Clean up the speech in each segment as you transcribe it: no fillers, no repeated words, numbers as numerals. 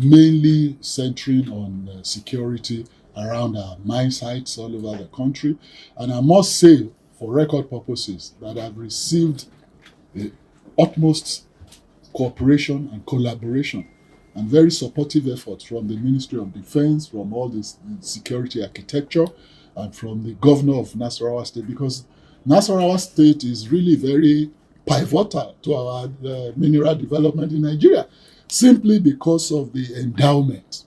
mainly centering on security around our mine sites all over the country. And I must say, for record purposes, that I've received the utmost cooperation and collaboration and very supportive efforts from the Ministry of Defense, from all this security architecture, and from the governor of Nasarawa State, because Nasarawa State is really very pivotal to our mineral development in Nigeria, simply because of the endowment.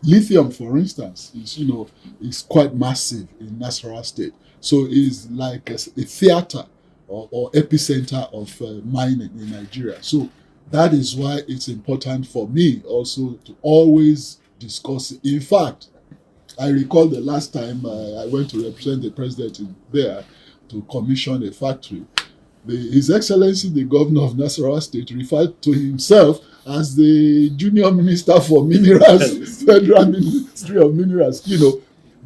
Lithium, for instance, is quite massive in Nasarawa State. So it's like a theater or epicenter of mining in Nigeria. So that is why it's important for me also to always discuss it. In fact, I recall the last time I went to represent the president there to commission a factory. His Excellency, the governor of Nasarawa State, referred to himself as the junior minister for minerals, Federal Ministry of Minerals,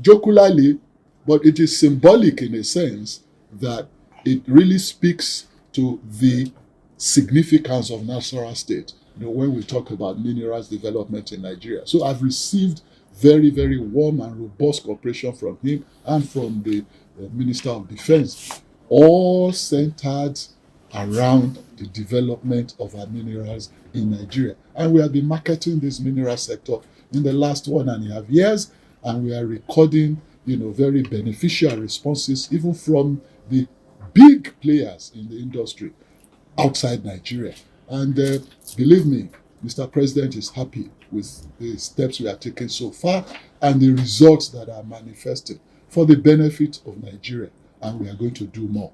jocularly, but it is symbolic in a sense that it really speaks to the significance of Nasarawa State, when we talk about minerals development in Nigeria. So I've received very, very warm and robust cooperation from him and from the Minister of Defense, all centered around the development of our minerals in Nigeria. And we have been marketing this mineral sector in the last 1.5 years, and we are recording, very beneficial responses, even from the big players in the industry outside Nigeria. And believe me, Mr. President is happy with the steps we are taking so far and the results that are manifested for the benefit of Nigeria. And we are going to do more.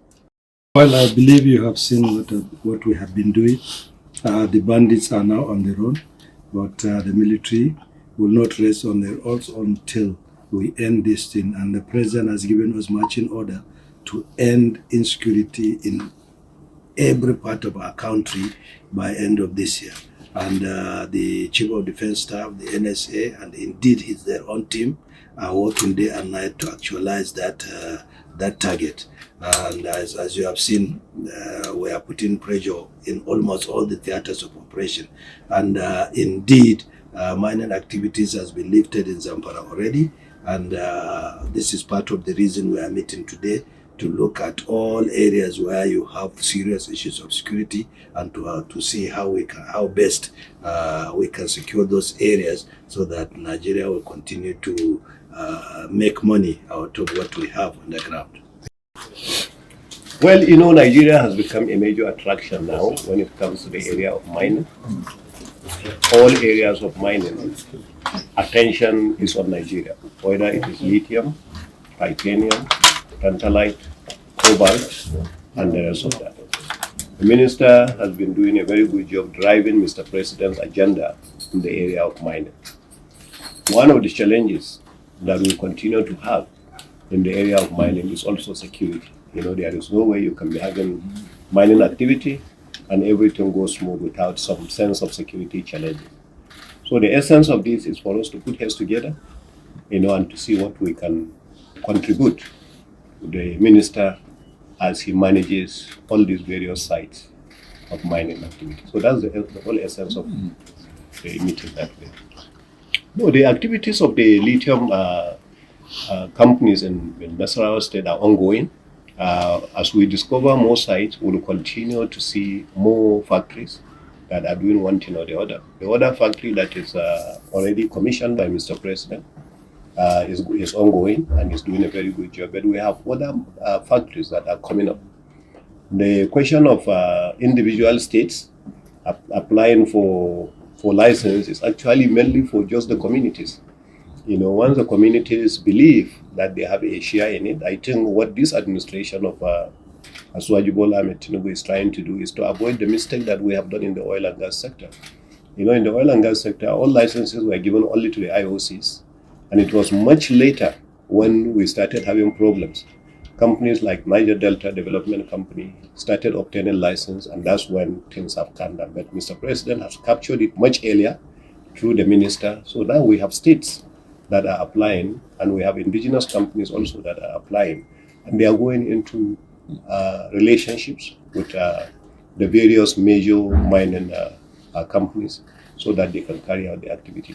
Well, I believe you have seen what we have been doing. The bandits are now on the run, but the military will not rest on their oars until we end this thing. And the president has given us marching order to end insecurity in every part of our country by end of this year. And the Chief of Defense Staff, the NSA, and indeed their own team are working day and night to actualize that target. And as you have seen, we are putting pressure in almost all the theaters of operation. And indeed, mining activities has been lifted in Zamfara already. And this is part of the reason we are meeting today, to look at all areas where you have serious issues of security and to see how best we can secure those areas so that Nigeria will continue to make money out of what we have on the ground. Well, Nigeria has become a major attraction now when it comes to the area of mining. All areas of mining, attention is on Nigeria, whether it is lithium, titanium, tantalite, cobalt, and the rest of that. The minister has been doing a very good job driving Mr. President's agenda in the area of mining. One of the challenges that we continue to have in the area of mining is also security. There is no way you can be having mining activity and everything goes smooth without some sense of security challenges. So the essence of this is for us to put heads together, and to see what we can contribute to the minister as he manages all these various sites of mining activity. So that's the whole essence of the meeting that way. No, the activities of the lithium companies in Nasarawa State are ongoing. As we discover more sites, we will continue to see more factories that are doing one thing or the other. The other factory that is already commissioned by Mr. President is ongoing and is doing a very good job. But we have other factories that are coming up. The question of individual states applying for license is actually mainly for just the communities. Once the communities believe that they have a share in it, I think what this administration of Asuwaju Bola Ahmed Tinubu is trying to do is to avoid the mistake that we have done in the oil and gas sector. In the oil and gas sector, all licenses were given only to the IOCs. And it was much later when we started having problems. Companies like Niger Delta Development Company started obtaining license, and that's when things have come down. But Mr. President has captured it much earlier through the minister. So now we have states that are applying, and we have indigenous companies also that are applying. And they are going into relationships with the various major mining companies. so that they can carry out the activity.